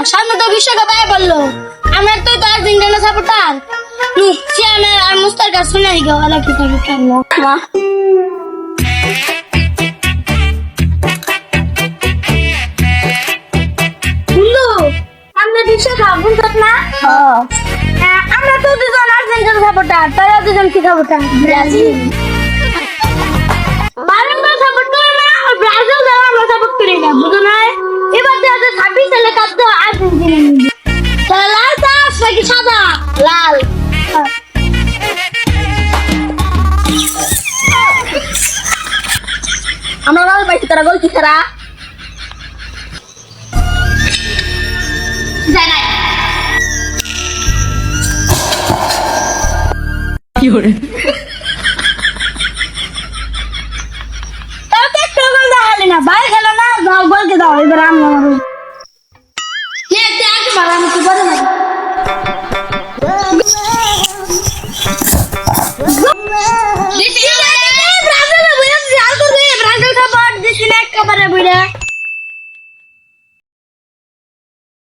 সামনে তো বিশ্বকাপ আয় বললো আমরা তো আর্জেন্টিনা সাপোর্টার চেয়ারম্যান আর মুস্তাকা শুনাই গো ওরা কি সাপোর্টার মা বন্ধু আমরা বিশ্বকাপ বুঝত না আমরা তো দুজন আর্জেন্টিনা সাপোর্টার তারা দুজন কি সাপোর্টার ব্রাজিল বারংবার সাপোর্ট করে না আর ব্রাজিল দ্বারা আমরা সাপোর্ট করি না বুঝো না এবার 2026 সালে কাপ তো আর্জেন্টিনা নিবে তাহলে লাল চাষ নাকি সাদা লাল আমরা লাল পাইছি তারা গোল কি ছাড়া যায় না কি hore তাকে তো গোল দাও না বাইরে খেলো না দাও গোল কে দাও এবার আমরা